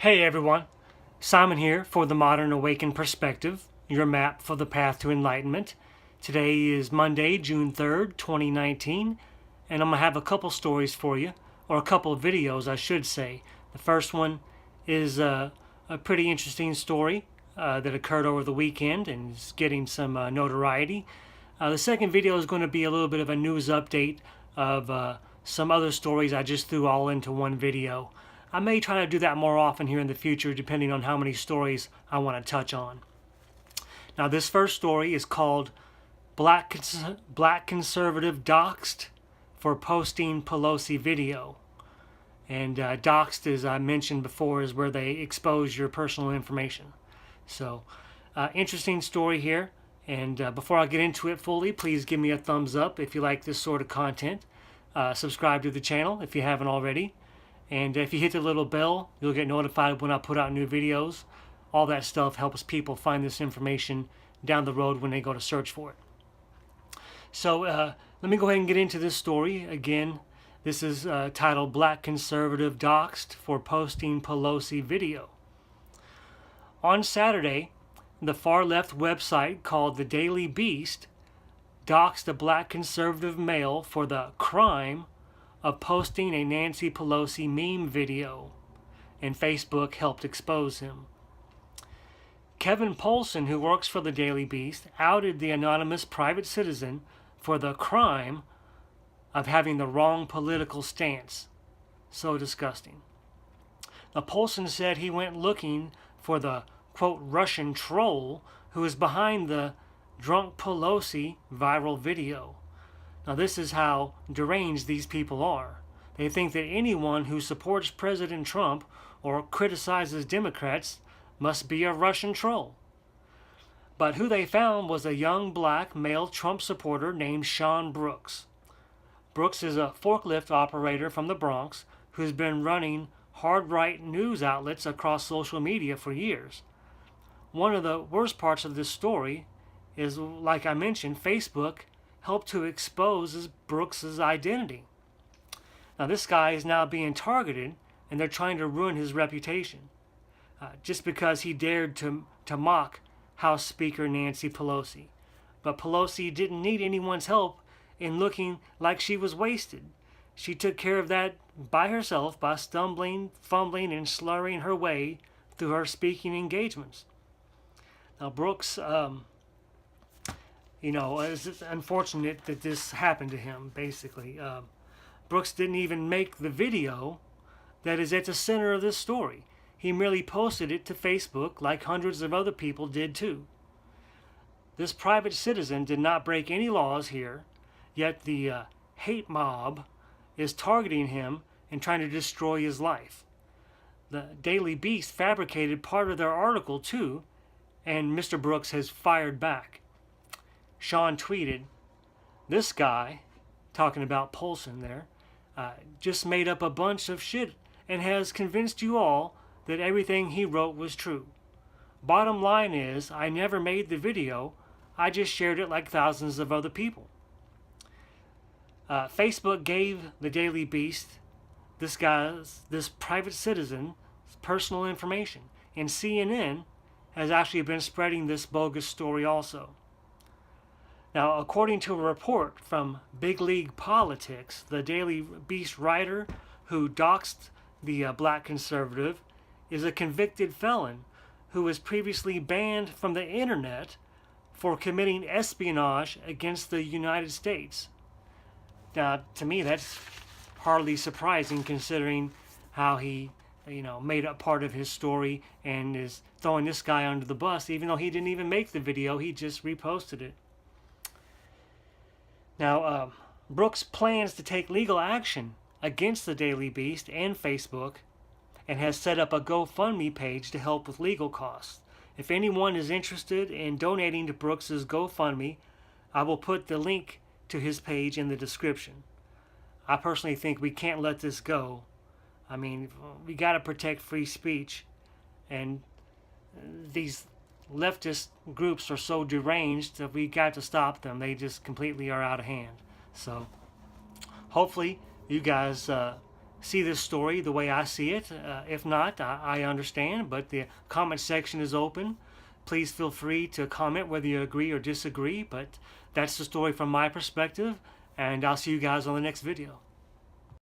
Hey everyone, Simon here for the Modern Awakened Perspective, your map for the path to enlightenment. Today is Monday, June 3rd, 2019, and I'm going to have a couple stories for you, or a couple of videos I should say. The first one is a pretty interesting story that occurred over the weekend and is getting some notoriety. The second video is going to be a little bit of a news update of some other stories I just threw all into one video. I may try to do that more often here in the future, depending on how many stories I want to touch on. Now, this first story is called Black Conservative Doxxed for Posting Pelosi Video. And doxxed, as I mentioned before, is where they expose your personal information. So, interesting story here. And before I get into it fully, please give me a thumbs up if you like this sort of content. Subscribe to the channel if you haven't already. And if you hit the little bell, you'll get notified when I put out new videos. All that stuff helps people find this information down the road when they go to search for it. So let me go ahead and get into this story. Again, this is titled Black Conservative Doxxed for Posting Pelosi Video. On Saturday, the far-left website called The Daily Beast doxed a black conservative male for the crime of posting a Nancy Pelosi meme video, and Facebook helped expose him. Kevin Polson, who works for the Daily Beast, outed the anonymous private citizen for the crime of having the wrong political stance. So disgusting. Now, Polson said he went looking for the, quote, Russian troll who is behind the Drunk Pelosi viral video. Now, this is how deranged these people are. They think that anyone who supports President Trump or criticizes Democrats must be a Russian troll. But who they found was a young black male Trump supporter named Sean Brooks. Brooks is a forklift operator from the Bronx who's been running hard-right news outlets across social media for years. One of the worst parts of this story is, like I mentioned, Facebook helped to expose Brooks's identity. Now, this guy is now being targeted, and they're trying to ruin his reputation just because he dared to mock House Speaker Nancy Pelosi. But Pelosi didn't need anyone's help in looking like she was wasted. She took care of that by herself by stumbling, fumbling, and slurring her way through her speaking engagements. Now, Brooks, it's unfortunate that this happened to him, basically. Brooks didn't even make the video that is at the center of this story. He merely posted it to Facebook like hundreds of other people did too. This private citizen did not break any laws here, yet the hate mob is targeting him and trying to destroy his life. The Daily Beast fabricated part of their article too, and Mr. Brooks has fired back. Sean tweeted, "This guy," talking about Polson there, "just made up a bunch of shit and has convinced you all that everything he wrote was true. Bottom line is, I never made the video. I just shared it like thousands of other people." Facebook gave the Daily Beast this private citizen's personal information, and CNN has actually been spreading this bogus story also. Now, according to a report from Big League Politics, the Daily Beast writer who doxed the black conservative is a convicted felon who was previously banned from the internet for committing espionage against the United States. Now, to me, that's hardly surprising considering how he, made up part of his story and is throwing this guy under the bus, even though he didn't even make the video, he just reposted it. Now, Brooks plans to take legal action against the Daily Beast and Facebook and has set up a GoFundMe page to help with legal costs. If anyone is interested in donating to Brooks's GoFundMe, I will put the link to his page in the description. I personally think we can't let this go. I mean, we got to protect free speech, and these leftist groups are so deranged that we got to stop them. They just completely are out of hand. So hopefully you guys see this story the way I see it. If not, I understand, but the comment section is open. Please feel free to comment whether you agree or disagree, but that's the story from my perspective, and I'll see you guys on the next video.